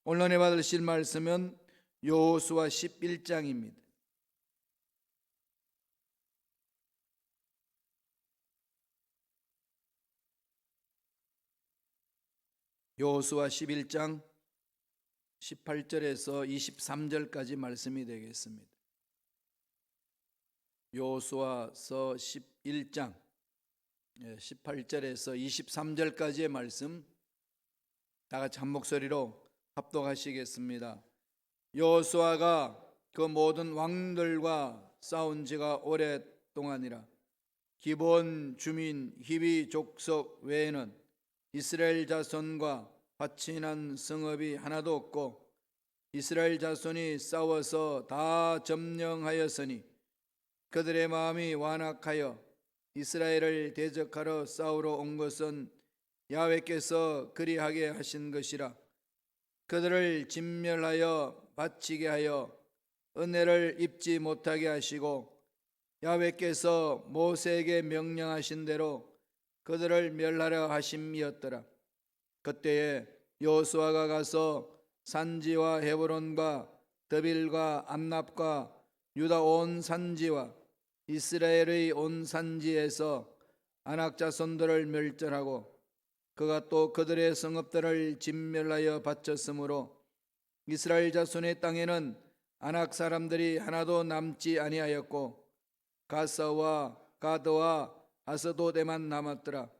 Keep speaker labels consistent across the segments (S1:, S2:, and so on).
S1: 오늘 은혜 받으실 말씀은 여호수아 11장입니다. 여호수아 11장 18절에서 23절까지 말씀이 되겠습니다. 여호수아서 11장 18절에서 23절까지의 말씀 다 같이 한 목소리로 합독하시겠습니다. 여호수아가 그 모든 왕들과 싸운 지가 오랫동안이라. 기브온 주민 히비 족속 외에는 이스라엘 자손과 화친한 성읍이 하나도 없고 이스라엘 자손이 싸워서 다 점령하였으니 그들의 마음이 완악하여 이스라엘을 대적하러 싸우러 온 것은 야훼께서 그리하게 하신 것이라. 그들을 진멸하여 바치게 하여 은혜를 입지 못하게 하시고 야훼께서 모세에게 명령하신 대로 그들을 멸하려 하심이었더라. 그때에 여호수아가 가서 산지와 헤브론과 드빌과 암납과 유다 온 산지와 이스라엘의 온 산지에서 아낙 자손들을 멸절하고 그가 또 그들의 성읍들을 진멸하여 바쳤으므로 이스라엘 자손의 땅에는 아낙 사람들이 하나도 남지 아니하였고 가사와 가드와 아스도데만 남았더라.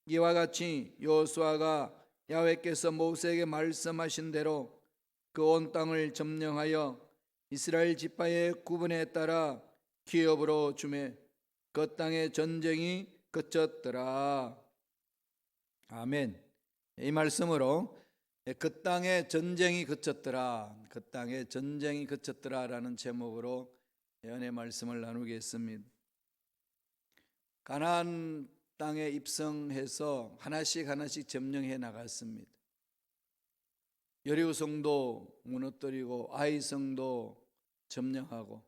S1: 이와 같이 여호수아가 야훼께서 모세에게 말씀하신 대로 그 온 땅을 점령하여 이스라엘 지파의 구분에 따라 기업으로 주매 그 땅의 전쟁이 그쳤더라. 아멘. 이 말씀으로 그 땅의 전쟁이 그쳤더라, 그 땅의 전쟁이 그쳤더라라는 제목으로 은혜 말씀을 나누겠습니다. 가나안 땅에 입성해서 하나씩 점령해 나갔습니다. 여리고 성도 무너뜨리고 아이 성도 점령하고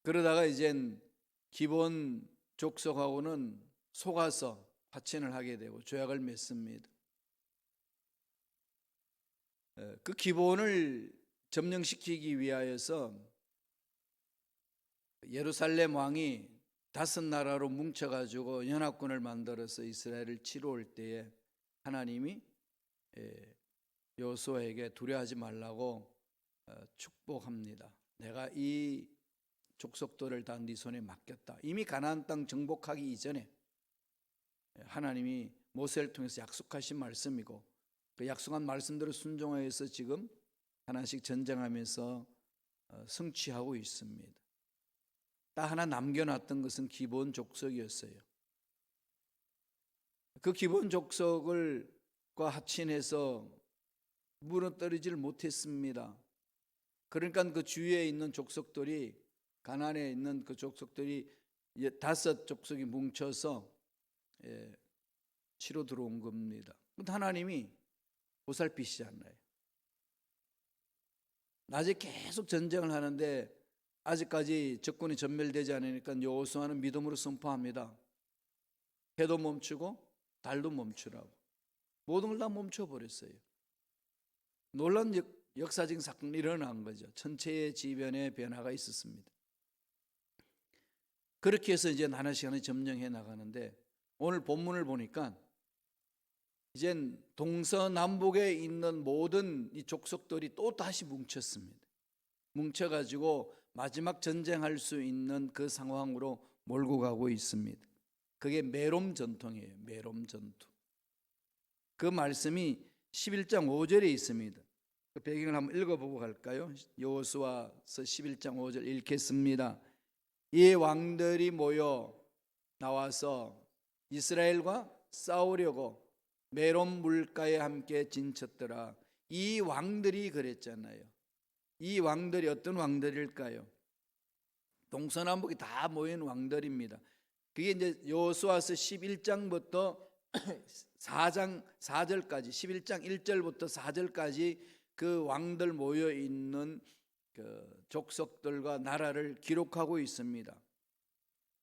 S1: 그러다가 이젠 기브온 족속하고는 속아서 화친을 하게 되고 조약을 맺습니다. 그 기브온을 점령시키기 위하여서 예루살렘 왕이 5나라로 뭉쳐가지고 연합군을 만들어서 이스라엘을 치러 올 때에 하나님이 여호수아에게 두려워하지 말라고 축복합니다. 내가 이 족속들을 다 네 손에 맡겼다. 이미 가나안 땅 정복하기 이전에 하나님이 모세를 통해서 약속하신 말씀이고 그 약속한 말씀대로 순종하여서 지금 하나씩 전쟁하면서 성취하고 있습니다. 딱 하나 남겨놨던 것은 기브온 족속이었어요. 그 기브온 족속과 합친해서 무너뜨리질 못했습니다. 그러니까 그 주위에 있는 족속들이 가나안에 있는 그 족속들이 5 족속이 뭉쳐서 치러 들어온 겁니다. 하나님이 보살피시지 않나요? 낮에 계속 전쟁을 하는데 아직까지 적군이 전멸되지 않으니까 여호수아는 믿음으로 선포합니다. 해도 멈추고 달도 멈추라고. 모든 걸 다 멈춰버렸어요. 놀라운 역사적인 사건이 일어난 거죠. 천체의 지변에 변화가 있었습니다. 그렇게 해서 이제 하나씩 점령해 나가는데 오늘 본문을 보니까 이젠 동서남북에 있는 모든 이 족속들이 또 다시 뭉쳤습니다. 뭉쳐가지고 마지막 전쟁할 수 있는 그 상황으로 몰고 가고 있습니다. 그게 메롬 전통이에요. 메롬 전투. 그 말씀이 11장 5절에 있습니다. 그 배경을 한번 읽어보고 갈까요? 여호수아서 11장 5절 읽겠습니다. 이 왕들이 모여 나와서 이스라엘과 싸우려고 메롬 물가에 함께 진쳤더라. 이 왕들이 그랬잖아요. 이 왕들이 어떤 왕들일까요? 동서남북이 다 모인 왕들입니다. 그게 이제 여호수아서 11장부터 4장 4절까지 11장 1절부터 4절까지 그 왕들 모여 있는 그 족속들과 나라를 기록하고 있습니다.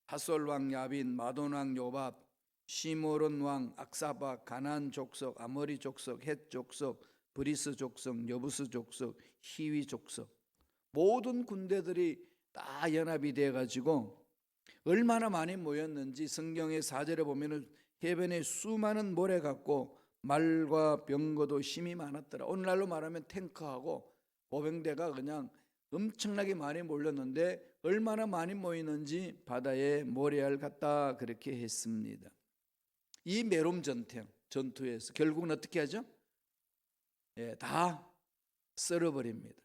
S1: 하솔 왕 야빈, 마돈 왕 요밥, 시므론 왕 악사바, 가나안 족속, 아모리 족속, 헷 족속, 브리스 족속, 여부스 족속, 히위 족속 모든 군대들이 다 연합이 돼 가지고 얼마나 많이 모였는지 성경의 4절에 보면은 해변에 수많은 모래 같고 말과 병거도 힘이 많았더라. 오늘날로 말하면 탱크하고 보병대가 그냥 엄청나게 많이 몰렸는데 얼마나 많이 모이는지 바다에 모래알 같다 그렇게 했습니다. 이 메롬 전투에서 결국은 어떻게 하죠? 다 썰어버립니다.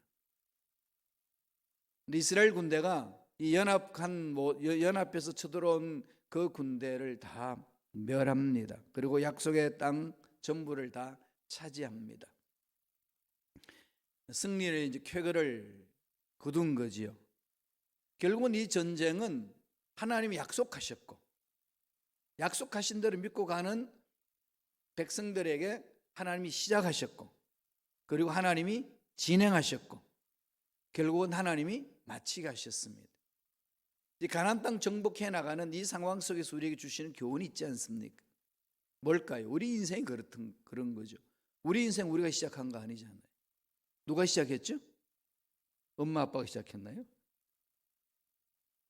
S1: 이스라엘 군대가 이 연합해서 쳐들어온 그 군대를 다 멸합니다. 그리고 약속의 땅 전부를 다 차지합니다. 승리의 이제 쾌거를 거둔 거지요. 결국은 이 전쟁은 하나님이 약속하셨고 약속하신 대로 믿고 가는 백성들에게 하나님이 시작하셨고 그리고 하나님이 진행하셨고 결국은 하나님이 마치게 하셨습니다. 이 가나안 땅 정복해 나가는 이 상황 속에서 우리에게 주시는 교훈이 있지 않습니까? 뭘까요? 우리 인생이 그런 거죠. 우리 인생 우리가 시작한 거 아니잖아요. 누가 시작했죠? 엄마 아빠가 시작했나요?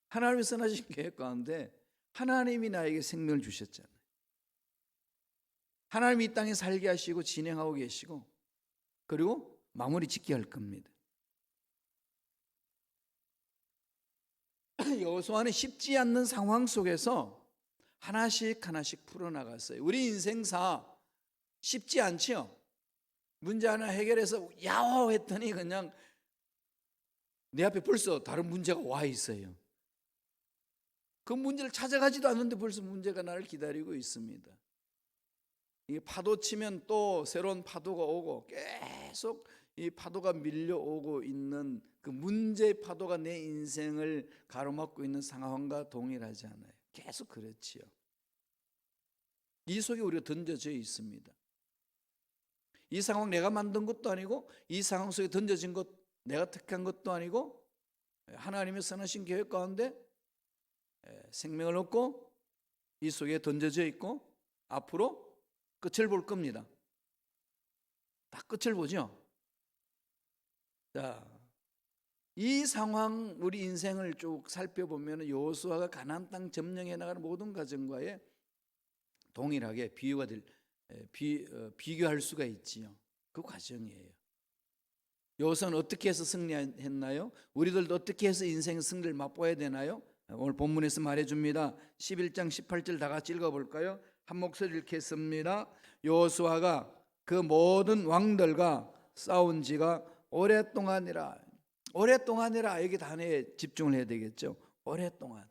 S1: 하나님이 선하신 계획 가운데 하나님이 나에게 생명을 주셨잖아요. 하나님이 이 땅에 살게 하시고 진행하고 계시고 그리고 마무리 짓게 할 겁니다. 여호수아는 쉽지 않는 상황 속에서 하나씩 하나씩 풀어나갔어요. 우리 인생사 쉽지 않죠? 문제 하나 해결해서 야호 했더니 그냥 내 앞에 벌써 다른 문제가 와 있어요. 그 문제를 찾아가지도 않는데 벌써 문제가 나를 기다리고 있습니다. 이게 파도 치면 또 새로운 파도가 오고 계속 이 파도가 밀려오고 있는 그 문제의 파도가 내 인생을 가로막고 있는 상황과 동일하지 않아요. 계속 그렇지요. 이 속에 우리가 던져져 있습니다. 이 상황 내가 만든 것도 아니고 이 상황 속에 던져진 것 내가 택한 것도 아니고 하나님의 선하신 계획 가운데 생명을 얻고 이 속에 던져져 있고 앞으로 끝을 볼 겁니다. 다 끝을 보죠. 자, 이 상황 우리 인생을 쭉 살펴보면 여호수아가 가나안 땅 점령해 나가는 모든 과정과의 동일하게 비교할 수가 있지요. 그 과정이에요. 여호수아는 어떻게 해서 승리했나요? 우리들도 어떻게 해서 인생 승리를 맛보아야 되나요? 오늘 본문에서 말해줍니다. 11장 18절 다 같이 읽어볼까요? 한 목소리 읽겠습니다. 여호수아가 그 모든 왕들과 싸운 지가 오랫동안이라. 오랫동안이라 여기 단어에 집중을 해야 되겠죠. 오랫동안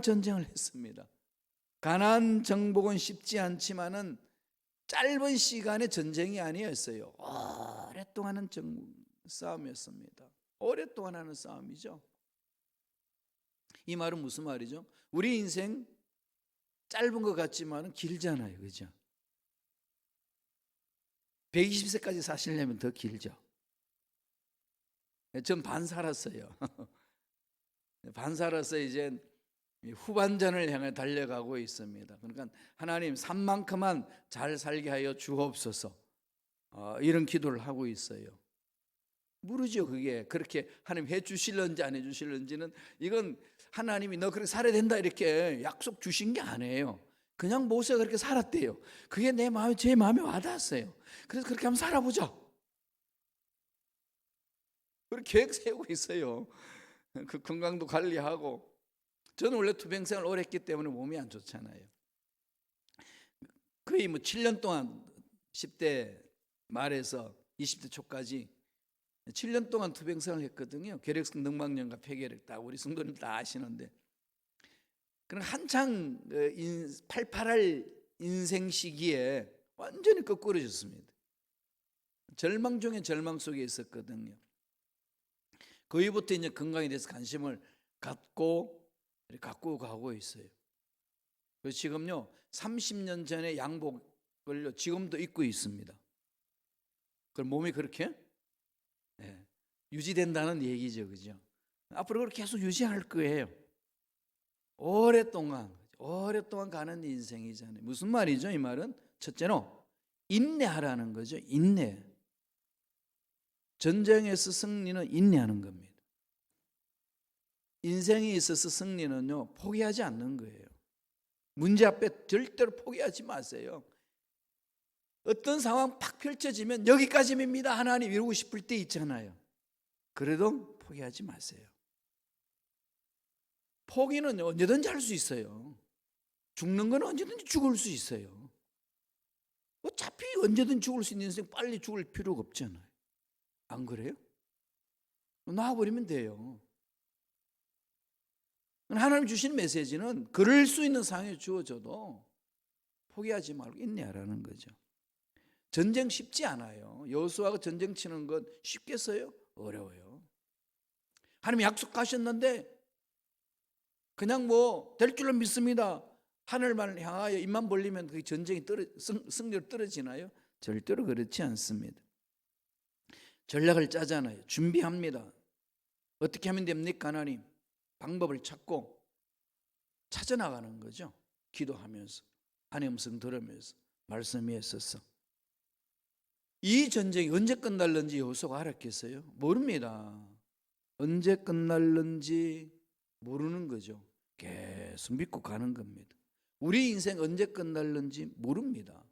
S1: 전쟁을 했습니다. 가나안 정복은 쉽지 않지만은 짧은 시간의 전쟁이 아니었어요. 오랫동안 하는 싸움이었습니다. 오랫동안 하는 싸움이죠. 이 말은 무슨 말이죠? 우리 인생 짧은 것 같지만 길잖아요. 그죠? 120세까지 사시려면 더 길죠. 전 반 살았어요. 반 살아서 이제 후반전을 향해 달려가고 있습니다. 그러니까 하나님 산만큼만 잘 살게 하여 주옵소서, 이런 기도를 하고 있어요. 모르죠. 그게 그렇게 하나님 해주실런지 안 해주실런지는. 이건 하나님이 너 그렇게 살아야 된다 이렇게 약속 주신 게 아니에요. 그냥 모세가 그렇게 살았대요. 그게 제 마음에 와닿았어요. 그래서 그렇게 한번 살아보자. 그렇게 계획 세우고 있어요. 그 건강도 관리하고. 저는 원래 투병생을 오래 했기 때문에 몸이 안 좋잖아요. 거의 7년 동안 10대 말에서 20대 초까지 7년 동안 투병생을 했거든요. 괴력성 늑막염과 폐결핵 다 우리 성도님 다 아시는데, 그럼 한창 팔팔할 인생 시기에 완전히 거꾸로졌습니다. 절망 중에 절망 속에 있었거든요. 그 이후부터 이제 건강에 대해서 관심을 갖고 가고 있어요. 그래서 지금요 30년 전에 양복을 지금도 입고 있습니다. 그럼 몸이 그렇게 유지된다는 얘기죠, 그죠? 앞으로 그렇게 계속 유지할 거예요. 오랫동안 가는 인생이잖아요. 무슨 말이죠? 이 말은 첫째로 인내하라는 거죠. 인내. 전쟁에서 승리는 인내하는 겁니다. 인생에 있어서 승리는요, 포기하지 않는 거예요. 문제 앞에 절대로 포기하지 마세요. 어떤 상황 팍 펼쳐지면 여기까지입니다 하나님 이러고 싶을 때 있잖아요. 그래도 포기하지 마세요. 포기는 언제든지 할 수 있어요. 죽는 건 언제든지 죽을 수 있어요. 어차피 언제든 죽을 수 있는 인생 빨리 죽을 필요가 없잖아요. 안 그래요? 놔버리면 돼요. 하나님 주신 메시지는 그럴 수 있는 상황에 주어져도 포기하지 말고 인내하라는 거죠. 전쟁 쉽지 않아요. 여호수아가 전쟁 치는 건 쉽겠어요? 어려워요. 하나님 약속하셨는데 그냥 뭐 될 줄로 믿습니다. 하늘만 향하여 입만 벌리면 그 전쟁이 승리로 떨어지나요? 절대로 그렇지 않습니다. 전략을 짜잖아요. 준비합니다. 어떻게 하면 됩니까 하나님? 방법을 찾고 찾아나가는 거죠. 기도하면서 하나님 음성 들으면서 말씀 위에 서서. 이 전쟁이 언제 끝날는지 여호수아가 알았겠어요? 모릅니다. 언제 끝날는지 모르는 거죠. 계속 믿고 가는 겁니다. 우리 인생 언제 끝날는지 모릅니다.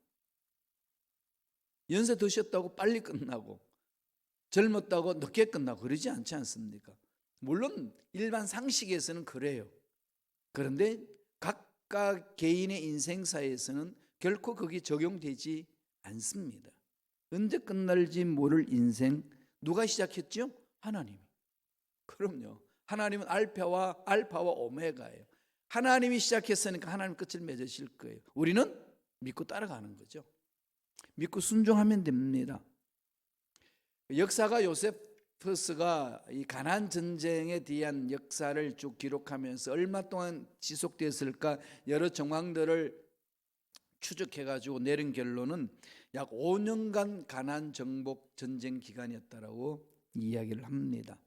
S1: 연세 드셨다고 빨리 끝나고 젊었다고 늦게 끝나고 그러지 않지 않습니까? 물론 일반 상식에서는 그래요. 그런데 각각 개인의 인생사에서는 결코 그게 적용되지 않습니다. 언제 끝날지 모를 인생 누가 시작했죠? 하나님이. 그럼요. 하나님은 알파와 오메가예요. 하나님이 시작했으니까 하나님 끝을 맺으실 거예요. 우리는 믿고 따라가는 거죠. 믿고 순종하면 됩니다. 역사가 요세푸스가 이 가나안 전쟁에 대한 역사를 쭉 기록하면서 얼마 동안 지속됐을까 여러 정황들을 추적해가지고 내린 결론은 약 5년간 가나안 정복 전쟁 기간이었다라고 이야기를 합니다.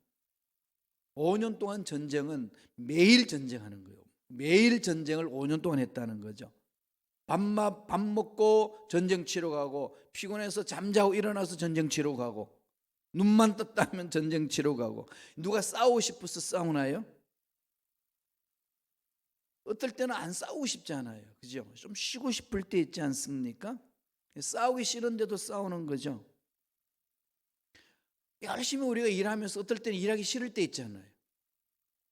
S1: 5년 동안 전쟁은 매일 전쟁하는 거예요. 매일 전쟁을 5년 동안 했다는 거죠. 밥 먹고 전쟁 치러 가고 피곤해서 잠자고 일어나서 전쟁 치러 가고 눈만 떴다 하면 전쟁 치러 가고. 누가 싸우고 싶어서 싸우나요? 어떨 때는 안 싸우고 싶잖아요. 그죠? 좀 쉬고 싶을 때 있지 않습니까? 싸우기 싫은데도 싸우는 거죠. 열심히 우리가 일하면서 어떨 때는 일하기 싫을 때 있잖아요.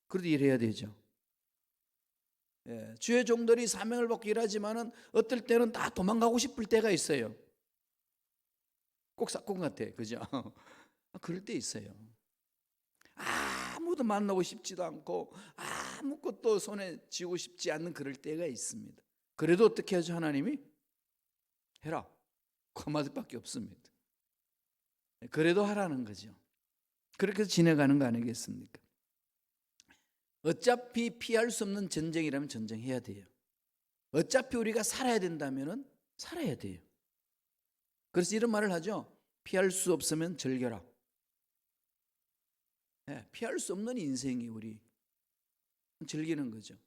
S1: 그래도 일해야 되죠. 주의 종들이 사명을 받고 일하지만은 어떨 때는 다 도망가고 싶을 때가 있어요. 꼭 사건 같아, 그죠? 그럴 때 있어요. 아무도 만나고 싶지도 않고 아무것도 손에 쥐고 싶지 않는 그럴 때가 있습니다. 그래도 어떻게 하죠? 하나님이 해라 그 한마디밖에 없습니다. 그래도 하라는 거죠. 그렇게 지내가는 거 아니겠습니까? 어차피 피할 수 없는 전쟁이라면 전쟁해야 돼요. 어차피 우리가 살아야 된다면 살아야 돼요. 그래서 이런 말을 하죠. 피할 수 없으면 즐겨라. 피할 수 없는 인생이 우리 즐기는 거죠.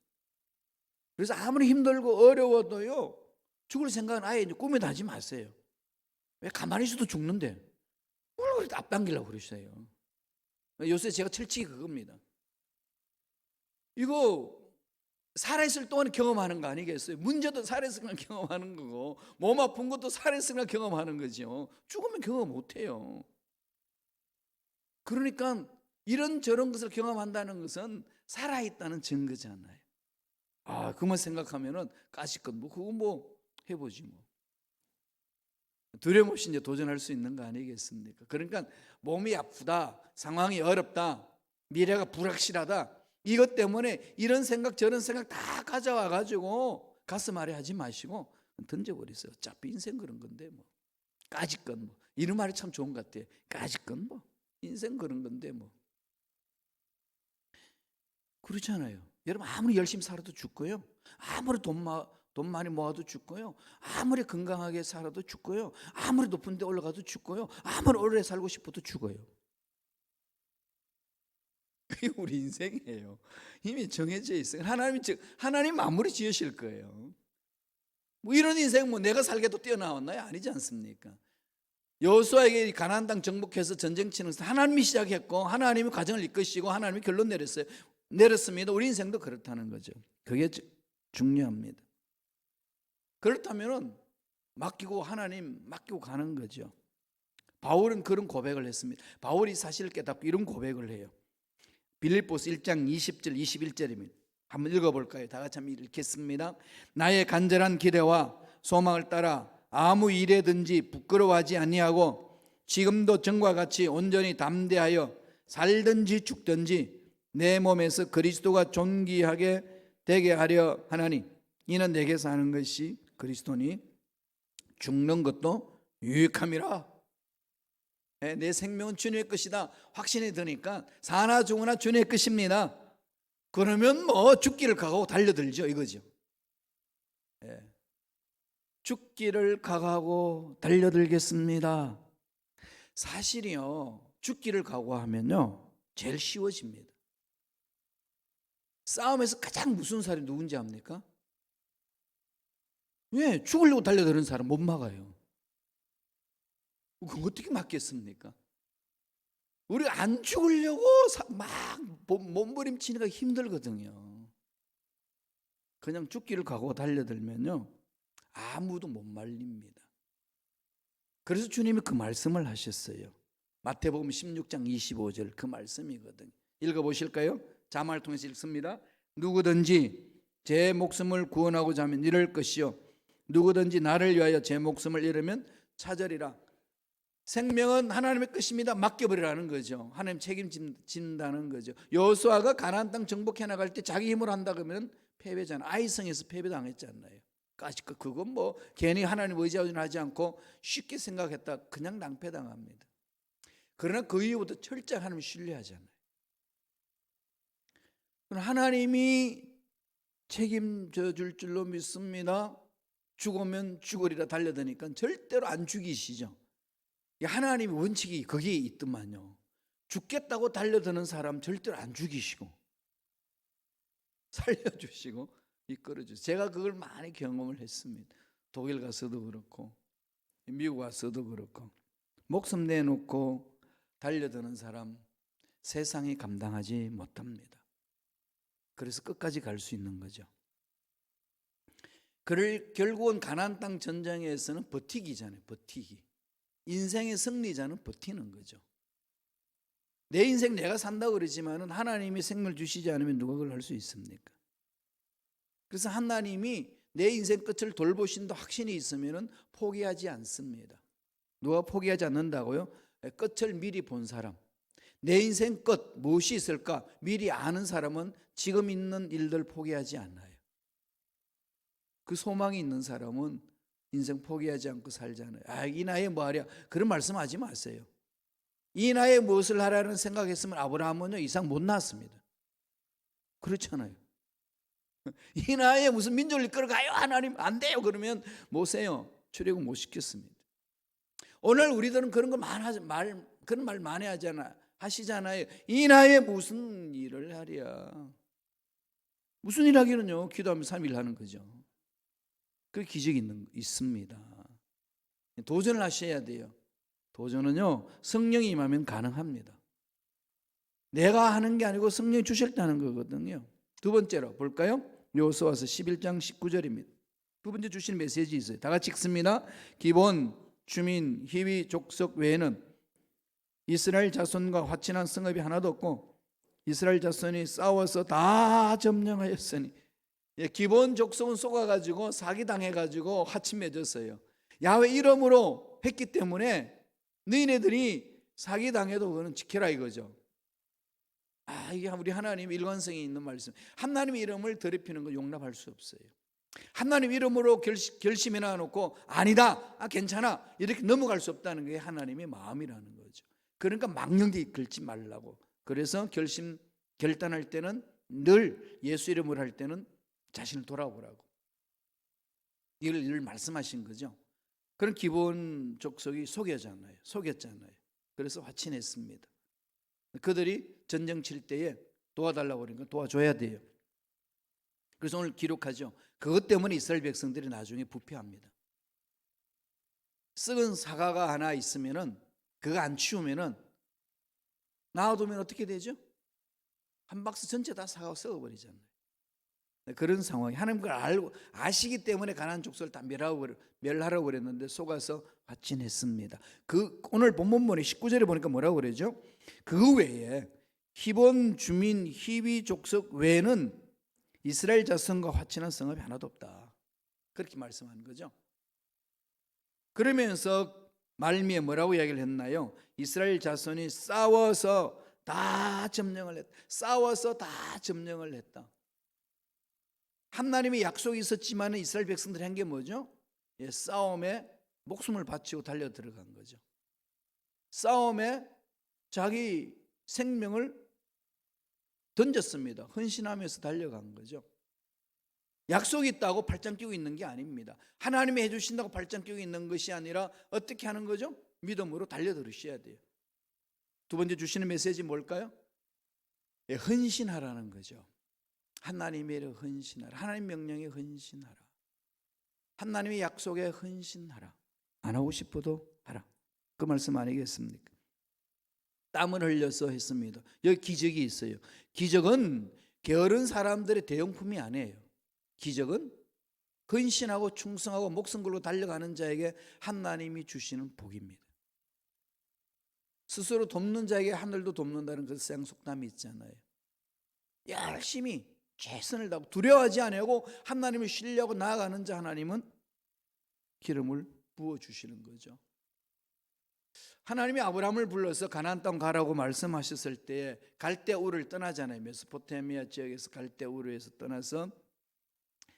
S1: 그래서 아무리 힘들고 어려워도요, 죽을 생각은 아예 꿈에도 하지 마세요. 왜? 가만히 있어도 죽는데 뭘 그렇게 앞당기려고 그러세요? 요새 제가 철칙이 그겁니다. 이거 살아있을 동안 경험하는 거 아니겠어요? 문제도 살아있을 때 경험하는 거고 몸 아픈 것도 살아있을 때 경험하는 거죠. 죽으면 경험 못해요. 그러니까 이런저런 것을 경험한다는 것은 살아있다는 증거잖아요. 그만 생각하면은 까짓것 그거 뭐 해보지 뭐. 두려움 없이 이제 도전할 수 있는 거 아니겠습니까? 그러니까 몸이 아프다, 상황이 어렵다, 미래가 불확실하다, 이것 때문에 이런 생각 저런 생각 다 가져와 가지고 가슴 아래 하지 마시고 던져버리세요. 어차피 인생 그런 건데 뭐 까짓것 뭐. 이런 말이 참 좋은 것 같아요. 까짓것 뭐 인생 그런 건데 뭐. 그렇잖아요. 여러분 아무리 열심히 살아도 죽고요, 아무리 돈 많이 모아도 죽고요, 아무리 건강하게 살아도 죽고요, 아무리 높은 데 올라가도 죽고요, 아무리 오래 살고 싶어도 죽어요. 그게 우리 인생이에요. 이미 정해져 있어요. 하나님 마무리 지으실 거예요. 뭐 이런 인생 뭐 내가 살게도 뛰어나왔나요? 아니지 않습니까? 여호수아에게 가나안 땅 정복해서 전쟁 치는 것은 하나님이 시작했고 하나님이 과정을 이끄시고 하나님이 결론 내렸습니다. 우리 인생도 그렇다는 거죠. 그게 중요합니다. 그렇다면은 맡기고 하나님 맡기고 가는 거죠. 바울은 그런 고백을 했습니다. 바울이 사실을 깨닫고 이런 고백을 해요. 빌립보서 1장 20절 21절입니다. 한번 읽어볼까요? 다 같이 한번 읽겠습니다. 나의 간절한 기대와 소망을 따라 아무 일에든지 부끄러워하지 아니하고 지금도 전과 같이 온전히 담대하여 살든지 죽든지 내 몸에서 그리스도가 존귀하게 되게 하려 하나니 이는 내게 사는 것이 그리스도니 죽는 것도 유익함이라. 내 생명은 주님의 것이다 확신이 드니까 사나 죽으나 주님의 것입니다. 그러면 뭐 죽기를 각오하고 달려들죠 이거죠. 죽기를 각오하고 달려들겠습니다. 사실이요, 죽기를 각오하면요 제일 쉬워집니다. 싸움에서 가장 무서운 사람이 누군지 압니까? 왜? 죽으려고 달려드는 사람 못 막아요. 그거 어떻게 막겠습니까? 우리 안 죽으려고 막 몸부림치니까 힘들거든요. 그냥 죽기를 각오하고 달려들면요 아무도 못 말립니다. 그래서 주님이 그 말씀을 하셨어요. 마태복음 16장 25절 그 말씀이거든요. 읽어보실까요? 자막을 통해서 읽습니다. 누구든지 제 목숨을 구원하고자 하면 잃을 것이요 누구든지 나를 위하여 제 목숨을 잃으면 찾으리라. 생명은 하나님의 것입니다. 맡겨버리라는 거죠. 하나님 책임진다는 거죠. 여호수아가 가나안 땅 정복해 나갈 때 자기 힘으로 한다 그러면 패배잖아요. 아이성에서 패배당했잖아요. 그건 뭐 괜히 하나님 의지하지 않고 쉽게 생각했다 그냥 낭패당합니다. 그러나 그 이후부터 철저히 하나님을 신뢰하잖아요. 하나님이 책임져 줄 줄로 믿습니다. 죽으면 죽으리라 달려드니까 절대로 안 죽이시죠. 하나님의 원칙이 거기에 있더만요. 죽겠다고 달려드는 사람 절대로 안 죽이시고 살려주시고 이끌어주세요. 제가 그걸 많이 경험을 했습니다. 독일 가서도 그렇고 미국 가서도 그렇고 목숨 내놓고 달려드는 사람 세상이 감당하지 못합니다. 그래서 끝까지 갈 수 있는 거죠. 결국은 가나안 땅 전쟁에서는 버티기잖아요. 버티기. 인생의 승리자는 버티는 거죠. 내 인생 내가 산다고 그러지만은 하나님이 생명을 주시지 않으면 누가 그걸 할 수 있습니까? 그래서 하나님이 내 인생 끝을 돌보신다 확신이 있으면은 포기하지 않습니다. 누가 포기하지 않는다고요? 끝을 미리 본 사람. 내 인생 끝 무엇이 있을까 미리 아는 사람은 지금 있는 일들 포기하지 않아요. 그 소망이 있는 사람은 인생 포기하지 않고 살잖아요. 이 나이에 뭐 하랴 그런 말씀하지 마세요. 이 나이에 무엇을 하라는 생각했으면 아브라함은요 이상 못 낳았습니다. 그렇잖아요. 이 나이에 무슨 민족을 이끌어가요 하나님 안 돼요 그러면 모세요 출애굽 못 시켰습니다. 오늘 우리들은 그런 거 그런 말 많이 하시잖아요. 이 나이에 무슨 일을 하랴. 무슨 일 하기는요 기도하면 3일 하는 거죠. 그 기적이 있습니다. 도전을 하셔야 돼요. 도전은요 성령이 임하면 가능합니다. 내가 하는 게 아니고 성령이 주실 때 하는 거거든요. 두 번째로 볼까요? 여호수아서 11장 19절입니다. 두 번째 주신 메시지 있어요. 다 같이 읽습니다. 기본, 주민, 희위, 족속 외에는 이스라엘 자손과 화친한 성읍이 하나도 없고 이스라엘 자손이 싸워서 다 점령하였으니 기본 족속은 속아가지고 사기당해가지고 화친 맺었어요. 야훼 이름으로 했기 때문에 너희네들이 사기당해도 그거는 지켜라 이거죠. 이게 우리 하나님 일관성이 있는 말씀. 하나님 이름을 더럽히는 거 용납할 수 없어요. 하나님 이름으로 결심해 놔놓고 아니다 괜찮아 이렇게 넘어갈 수 없다는 게 하나님의 마음이라는 거죠. 그러니까 망령되게 이끌지 말라고. 그래서 결단할 때는 늘 예수 이름으로 할 때는 자신을 돌아보라고 이걸 늘 말씀하신 거죠. 그런 기본 족속이 속였잖아요. 그래서 화친했습니다. 그들이 전쟁 칠 때에 도와달라고 그러니까 도와줘야 돼요. 그래서 오늘 기록하죠. 그것 때문에 이스라엘 백성들이 나중에 부패합니다. 썩은 사과가 하나 있으면은 그거 안 치우면은 놔두면 어떻게 되죠? 한 박스 전체 다 사과가 썩어버리잖아요. 그런 상황이 하나님 그걸 알고 아시기 때문에 가나안 족속을 다 멸하라고 그랬는데 속아서 화친했습니다. 오늘 본문에 19절에 보니까 뭐라고 그러죠? 그 외에 히본 주민 히위 족속 외에는 이스라엘 자손과 화친한 성읍이 하나도 없다. 그렇게 말씀하는 거죠. 그러면서 말미에 뭐라고 이야기를 했나요? 이스라엘 자손이 싸워서 다 점령을 했다. 싸워서 다 점령을 했다. 하나님의 약속이 있었지만 이스라엘 백성들이 한 게 뭐죠? 싸움에 목숨을 바치고 달려 들어간 거죠. 싸움에 자기 생명을 던졌습니다. 헌신하면서 달려간 거죠. 약속이 있다고 팔짱 끼고 있는 게 아닙니다. 하나님이 해주신다고 팔짱 끼고 있는 것이 아니라 어떻게 하는 거죠? 믿음으로 달려들으셔야 돼요. 두 번째 주시는 메시지 뭘까요? 헌신하라는 거죠. 하나님의 헌신하라. 하나님 명령에 헌신하라. 하나님의 약속에 헌신하라. 안 하고 싶어도 하라. 그 말씀 아니겠습니까? 땀을 흘려서 했습니다. 여기 기적이 있어요. 기적은 게으른 사람들의 대용품이 아니에요. 기적은 헌신하고 충성하고 목숨 걸고 달려가는 자에게 하나님이 주시는 복입니다. 스스로 돕는 자에게 하늘도 돕는다는 그 서양 속담이 있잖아요. 열심히 최선을 다하고 두려워하지 아니하고 하나님을 신뢰하고 나아가는 자 하나님은 기름을 부어주시는 거죠. 하나님이 아브라함을 불러서 가나안 땅 가라고 말씀하셨을 때 갈대 우르를 떠나잖아요. 메소포타미아 지역에서 갈대 우르에서 떠나서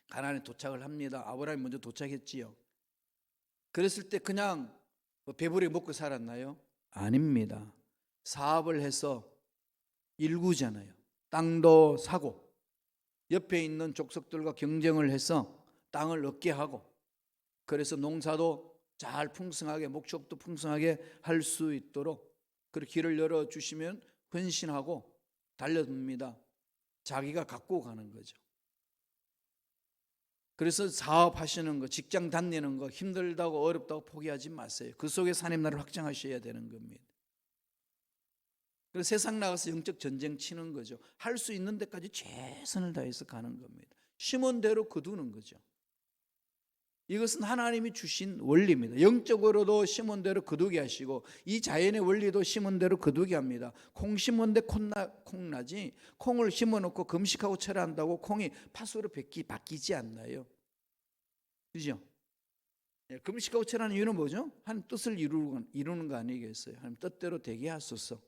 S1: 가나안에 도착을 합니다. 아브라함이 먼저 도착했지요. 그랬을 때 그냥 배부르게 먹고 살았나요? 아닙니다. 사업을 해서 일구잖아요. 땅도 사고 옆에 있는 족속들과 경쟁을 해서 땅을 얻게 하고 그래서 농사도 잘 풍성하게 목축도 풍성하게 할 수 있도록 그렇게 길을 열어주시면 헌신하고 달려듭니다. 자기가 갖고 가는 거죠. 그래서 사업하시는 거, 직장 다니는 거 힘들다고 어렵다고 포기하지 마세요. 그 속에서 하나님 나라를 확장하셔야 되는 겁니다. 그래서 세상 나가서 영적 전쟁 치는 거죠. 할 수 있는 데까지 최선을 다해서 가는 겁니다. 심은 대로 거두는 거죠. 이것은 하나님이 주신 원리입니다. 영적으로도 심은 대로 거두게 하시고 이 자연의 원리도 심은 대로 거두게 합니다. 콩 심은 데 콩 나지 콩을 심어놓고 금식하고 철한다고 콩이 팥으로 바뀌지 않나요? 그죠? 금식하고 철하는 이유는 뭐죠? 하나님 뜻을 이루는 거 아니겠어요? 하나님 뜻대로 되게 하소서.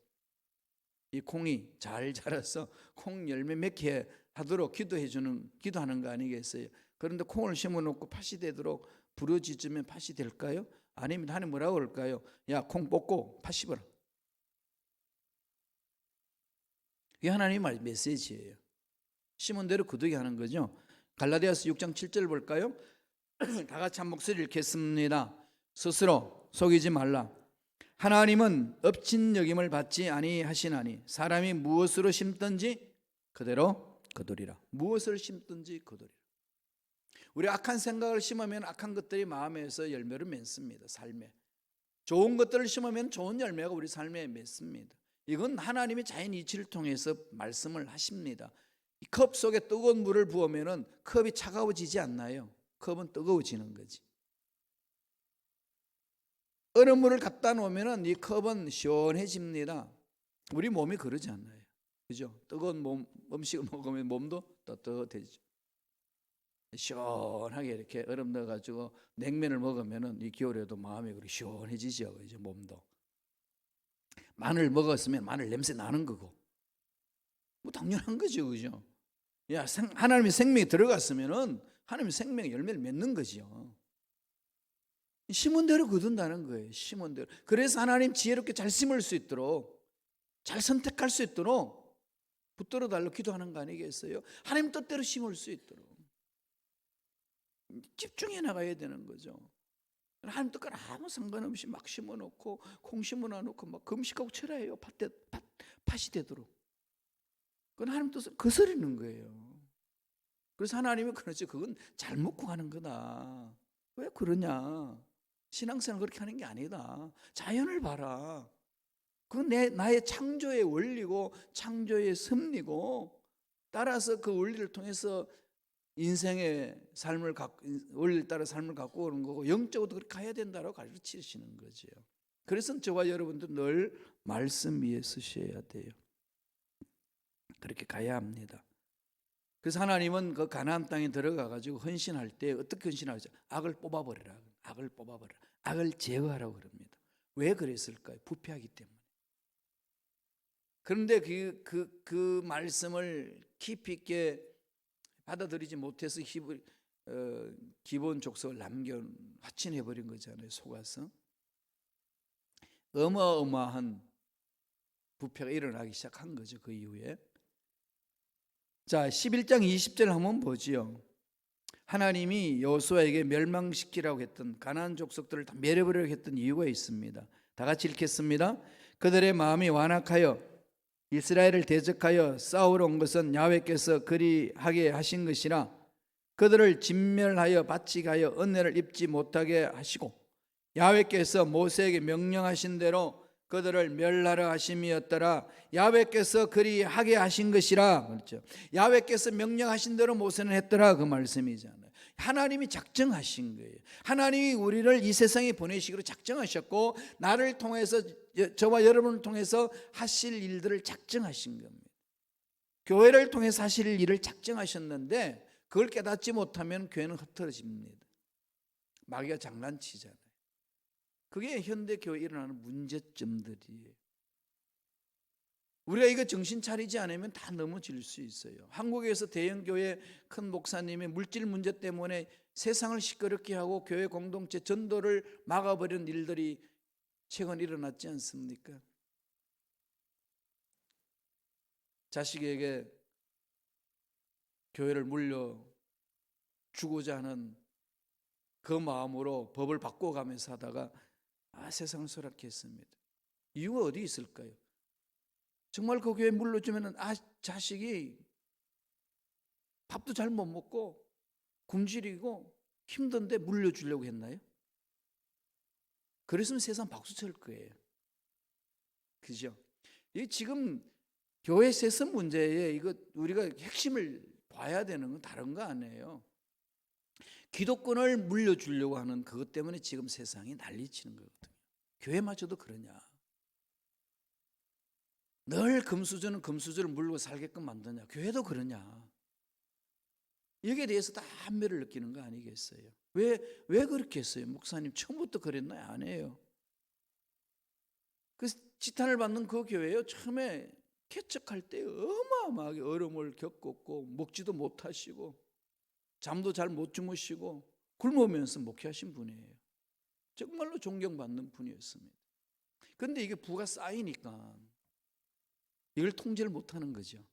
S1: 이 콩이 잘 자라서 콩 열매 맺게 하도록 기도하는 거 아니겠어요? 그런데 콩을 심어놓고 팥이 되도록 부러지면 팥이 될까요? 아닙니다. 하나님 뭐라고 그럴까요? 야, 콩 뽑고 팥 씹어라. 이게 하나님의 메시지예요. 심은 대로 거두게 하는 거죠. 갈라디아서 6장 7절 볼까요? 다 같이 한 목소리 읽겠습니다. 스스로 속이지 말라. 하나님은 업신여김을 받지 아니하시나니 사람이 무엇으로 심든지 그대로 거두리라. 무엇을 심든지 거두리라. 우리 악한 생각을 심으면 악한 것들이 마음에서 열매를 맺습니다. 삶에 좋은 것들을 심으면 좋은 열매가 우리 삶에 맺습니다. 이건 하나님의 자연 이치를 통해서 말씀을 하십니다. 이 컵 속에 뜨거운 물을 부으면 컵이 차가워지지 않나요? 컵은 뜨거워지는 거지. 얼음물을 갖다 놓으면 이 컵은 시원해집니다. 우리 몸이 그러지 않나요? 그죠? 뜨거운 음식을 먹으면 몸도 따뜻해지죠. 시원하게 이렇게 얼음 넣어가지고 냉면을 먹으면은 이 겨울에도 마음이 그렇게 시원해지죠. 이제 몸도. 마늘 먹었으면 마늘 냄새 나는 거고. 뭐 당연한 거죠, 그죠? 야, 하나님의 생명이 들어갔으면은 하나님의 생명 열매를 맺는 거죠. 심은 대로 거둔다는 거예요. 심은 대로. 그래서 하나님 지혜롭게 잘 심을 수 있도록, 잘 선택할 수 있도록 붙들어 달라고 기도하는 거 아니겠어요? 하나님 뜻대로 심을 수 있도록 집중해 나가야 되는 거죠. 하나님 뜻과 아무 상관없이 막 심어놓고 콩 심어놓고 막 금식하고 철야해요. 팥이 되도록. 그건 하나님 뜻을 거스르는 거예요. 그래서 하나님이 그러죠. 그건 잘 먹고 가는 거다. 왜 그러냐? 신앙생활 그렇게 하는 게 아니다. 자연을 봐라. 그건 나의 창조의 원리고 창조의 섭리고, 따라서 그 원리를 통해서 인생의 삶을 원리를 따라 삶을 갖고 오는 거고, 영적으로도 그렇게 가야 된다고 가르치시는 거죠. 그래서 저와 여러분도 늘 말씀 위에 서셔야 돼요. 그렇게 가야 합니다. 그래서 하나님은 그 가나안 땅에 들어가 가지고 헌신할 때 어떻게 헌신하죠? 악을 뽑아버리라. 악을 뽑아버리라. 악을 제거하라고 그럽니다. 왜 그랬을까요? 부패하기 때문에. 그런데 그 말씀을 깊이 있게 받아들이지 못해서 기본 족속을 화친해버린 거잖아요. 속아서. 어마어마한 부패가 일어나기 시작한 거죠. 그 이후에. 자, 11장 20절 한번 보지요. 하나님이 여호수아에게 멸망시키라고 했던 가나안 족속들을 다 멸해버리려고 했던 이유가 있습니다. 다 같이 읽겠습니다. 그들의 마음이 완악하여 이스라엘을 대적하여 싸우러 온 것은 야훼께서 그리하게 하신 것이라. 그들을 진멸하여 바치게 하여 은혜를 입지 못하게 하시고, 야훼께서 모세에게 명령하신 대로 그들을 멸하려 하심이었더라. 야훼께서 그리하게 하신 것이라. 그렇죠. 야훼께서 명령하신 대로 모세는 했더라, 그 말씀이잖아요. 하나님이 작정하신 거예요. 하나님이 우리를 이 세상에 보내시기로 작정하셨고, 나를 통해서, 저와 여러분을 통해서 하실 일들을 작정하신 겁니다. 교회를 통해서 하실 일을 작정하셨는데, 그걸 깨닫지 못하면 교회는 흩어집니다. 마귀가 장난치잖아요. 그게 현대 교회에 일어나는 문제점들이에요. 우리가 이거 정신 차리지 않으면 다 넘어질 수 있어요. 한국에서 대형교회 큰 목사님이 물질 문제 때문에 세상을 시끄럽게 하고 교회 공동체 전도를 막아버리는 일들이 최근 일어났지 않습니까? 자식에게 교회를 물려주고자 하는 그 마음으로 법을 바꿔가면서 하다가 세상을 소락했습니다. 이유가 어디 있을까요? 정말 그 교회 물려주면 자식이 밥도 잘 못 먹고 굶주리고 힘든데 물려주려고 했나요? 그랬으면 세상 박수 칠 거예요. 그죠? 이 지금 교회 세습 문제에 이거 우리가 핵심을 봐야 되는 건 다른 거 아니에요. 기독권을 물려주려고 하는 그것 때문에 지금 세상이 난리치는 거거든요. 교회마저도 그러냐? 늘 금수저는 금수저를 물고 살게끔 만드냐? 교회도 그러냐? 여기에 대해서 다 한매를 느끼는 거 아니겠어요? 왜 그렇게 했어요? 목사님 처음부터 그랬나요? 아니에요. 그 지탄을 받는 그 교회요, 처음에 개척할 때 어마어마하게 어려움을 겪었고 먹지도 못하시고 잠도 잘 못 주무시고 굶으면서 목회하신 분이에요. 정말로 존경받는 분이었습니다. 그런데 이게 부가 쌓이니까 이걸 통제를 못하는 거죠.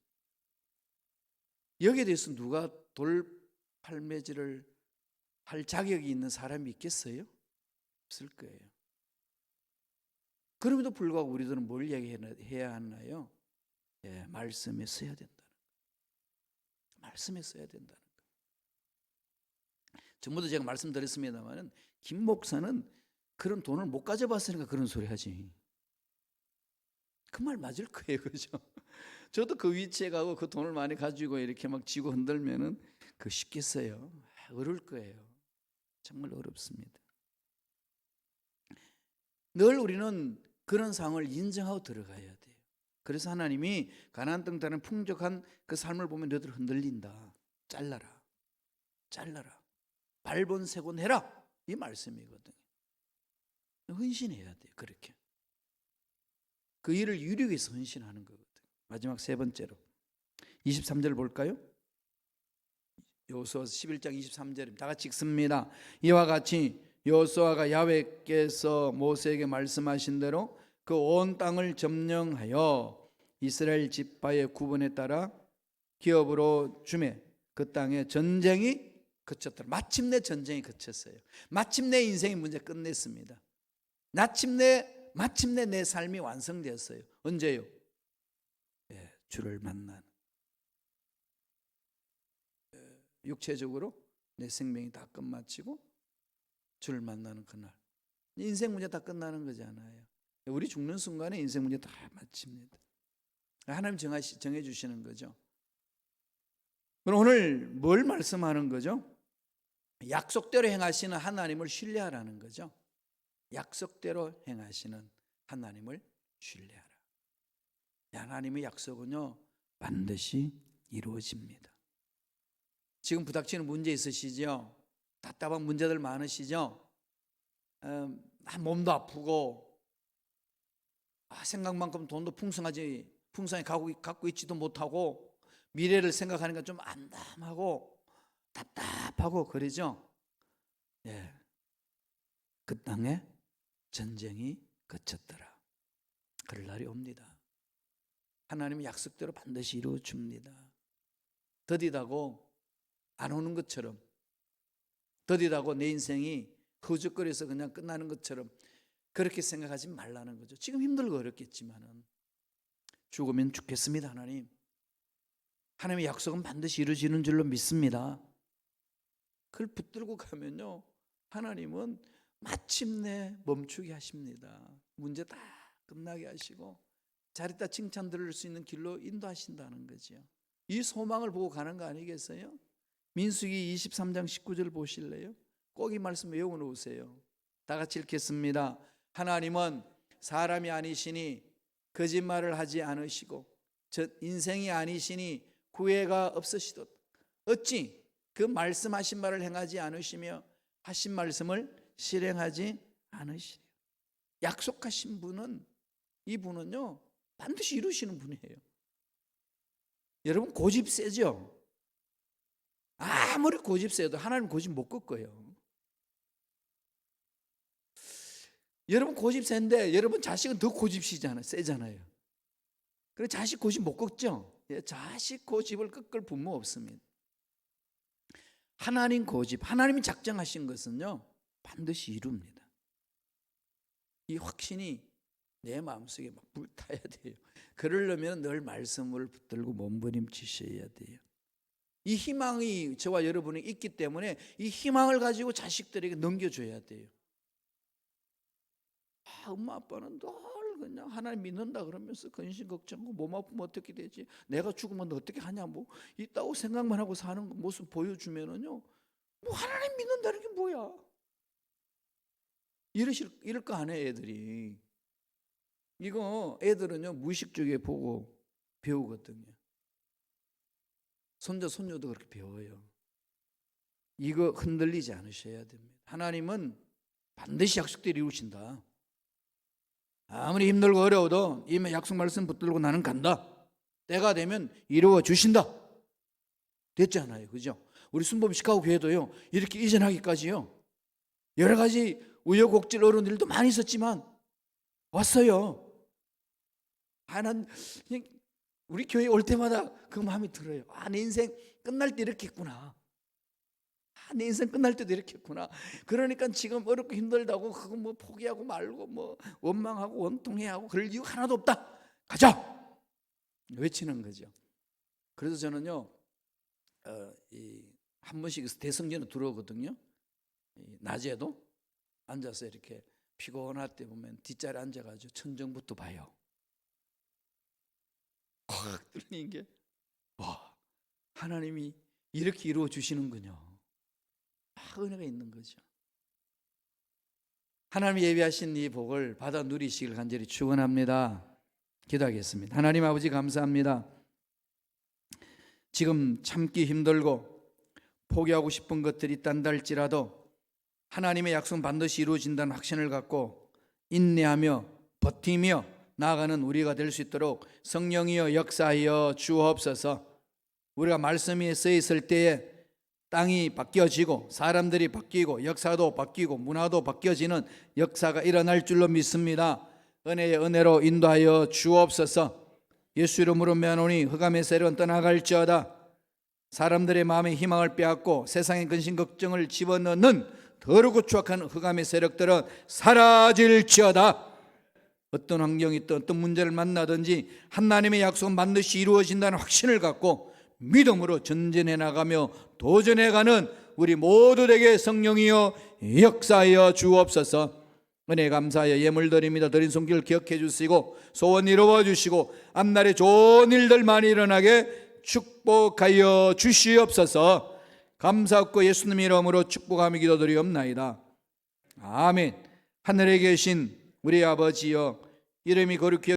S1: 여기에 대해서 누가 돌팔매질을 할 자격이 있는 사람이 있겠어요? 없을 거예요. 그럼에도 불구하고 우리들은 뭘 얘기해야 하나요? 말씀에 써야 된다는 거. 말씀에 써야 된다는 거. 전부도 제가 말씀드렸습니다만 김 목사는 그런 돈을 못 가져봤으니까 그런 소리 하지. 그 말 맞을 거예요, 그죠? 저도 그 위치에 가고 그 돈을 많이 가지고 이렇게 막 쥐고 흔들면은 그거 쉽겠어요? 어려울 거예요. 정말 어렵습니다. 늘 우리는 그런 상황을 인정하고 들어가야 돼요. 그래서 하나님이 가나안 땅 다른 풍족한 그 삶을 보면 너희들 흔들린다. 잘라라. 발본색원해라. 이 말씀이거든요. 헌신해야 돼요. 그렇게. 그 일을 이루기 위해서 헌신하는 거거든요. 마지막 세 번째로 23절 볼까요? 여호수아 11장 23절입니다. 다 같이 읽습니다. 이와 같이 여호수아가 야훼께서 모세에게 말씀하신 대로 그 온 땅을 점령하여 이스라엘 지파의 구분에 따라 기업으로 주매 그 땅에 전쟁이 그쳤더라. 마침내 전쟁이 그쳤어요. 마침내 인생의 문제 끝냈습니다. 마침내 내 삶이 완성되었어요. 언제요? 주를 만난. 육체적으로 내 생명이 다 끝마치고 주를 만나는 그날 인생 문제 다 끝나는 거잖아요. 우리 죽는 순간에 인생 문제 다 마칩니다. 하나님 정해주시는 거죠. 그럼 오늘 뭘 말씀하는 거죠? 약속대로 행하시는 하나님을 신뢰하라는 거죠. 약속대로 행하시는 하나님을 신뢰하라. 하나님의 약속은요 반드시 이루어집니다. 지금 부닥치는 문제 있으시죠? 답답한 문제들 많으시죠? 몸도 아프고 생각만큼 돈도 풍성하게 갖고 있지도 못하고 미래를 생각하니까 좀 암담하고 답답하고 그러죠? 예. 그 땅에 전쟁이 그쳤더라. 그럴 날이 옵니다. 하나님의 약속대로 반드시 이루어 줍니다. 더디다고 안 오는 것처럼, 더디다고 내 인생이 허우적거려서 그냥 끝나는 것처럼 그렇게 생각하지 말라는 거죠. 지금 힘들고 어렵겠지만은 죽으면 죽겠습니다. 하나님의 약속은 반드시 이루어지는 줄로 믿습니다. 그걸 붙들고 가면요 하나님은 마침내 멈추게 하십니다. 문제 다 끝나게 하시고 잘했다 칭찬 들을 수 있는 길로 인도하신다는 거죠. 이 소망을 보고 가는 거 아니겠어요? 민수기 23장 19절 보실래요? 꼭 이 말씀 외워 놓으세요. 다 같이 읽겠습니다. 하나님은 사람이 아니시니 거짓말을 하지 않으시고 인생이 아니시니 후회가 없으시도다. 어찌 그 말씀하신 말을 행하지 않으시며 하신 말씀을 실행하지 않으시리요. 약속하신 분은 이분은요 반드시 이루시는 분이에요. 여러분 고집 세죠? 아무리 고집 세도 하나님 고집 못 꺾어요. 여러분 고집 센데 여러분 자식은 더 고집시잖아요. 세잖아요. 그래 자식 고집 못 꺾죠? 자식 고집을 꺾을 부모 없습니다. 하나님 고집, 하나님이 작정하신 것은요 반드시 이룹니다. 이 확신이 내 마음속에 막 불타야 돼요. 그러려면 늘 말씀을 붙들고 몸부림치셔야 돼요. 이 희망이 저와 여러분이 있기 때문에 이 희망을 가지고 자식들에게 넘겨줘야 돼요. 엄마 아빠는 늘 그냥 하나님 믿는다 그러면서 근심 걱정하고 몸 아프면 어떻게 되지? 내가 죽으면 어떻게 하냐? 뭐 있다고 생각만 하고 사는 모습 보여주면은요, 뭐 하나님 믿는다는 게 뭐야? 이럴 거 안 해 애들이. 이거 애들은요 무의식 중에 보고 배우거든요. 손자 손녀도 그렇게 배워요. 이거 흔들리지 않으셔야 됩니다. 하나님은 반드시 약속대로 이루신다. 아무리 힘들고 어려워도 이 약속 말씀 붙들고 나는 간다. 때가 되면 이루어 주신다. 됐잖아요, 그죠? 우리 순범 시카고 교회도요 이렇게 이전하기까지요 여러 가지 우여곡절 어려운 일도 많이 있었지만 왔어요. 난 우리 교회 올 때마다 그 마음이 들어요. 내 인생 끝날 때 이렇게 했구나. 내 인생 끝날 때도 이렇게 했구나. 그러니까 지금 어렵고 힘들다고 그거 뭐 포기하고 말고 뭐 원망하고 원통해하고 그럴 이유 하나도 없다. 가자! 외치는 거죠. 그래서 저는요 한 번씩 대성전에 들어오거든요. 낮에도 앉아서 이렇게 피곤할 때 보면 뒷자리에 앉아가지고 천정부터 봐요. 확 뚫리는 게 와, 하나님이 이렇게 이루어 주시는군요. 은혜가 있는 거죠. 하나님이 예비하신 이 복을 받아 누리시길 간절히 축원합니다. 기도하겠습니다. 하나님 아버지 감사합니다. 지금 참기 힘들고 포기하고 싶은 것들이 있단다 할지라도 하나님의 약속은 반드시 이루어진다는 확신을 갖고 인내하며 버티며 나아가는 우리가 될 수 있도록 성령이여 역사하여 주옵소서. 우리가 말씀이 써 있을 때에 땅이 바뀌어지고 사람들이 바뀌고 역사도 바뀌고 문화도 바뀌어지는 역사가 일어날 줄로 믿습니다. 은혜의 은혜로 인도하여 주옵소서. 예수 이름으로 명하노니 흑암의 세력은 떠나갈지어다. 사람들의 마음에 희망을 빼앗고 세상의 근심 걱정을 집어넣는 더럽고 추악한 흑암의 세력들은 사라질지어다. 어떤 환경이 있든 어떤 문제를 만나든지 하나님의 약속은 반드시 이루어진다는 확신을 갖고 믿음으로 전진해 나가며 도전해가는 우리 모두에게 성령이여 역사하여 주옵소서. 은혜 감사하여 예물 드립니다. 드린 손길 기억해 주시고 소원 이루어 주시고 앞날에 좋은 일들 많이 일어나게 축복하여 주시옵소서. 감사하고 예수님 이름으로 축복하며 기도드리옵나이다. 아멘. 하늘에 계신 우리 아버지여, 이름이 거룩히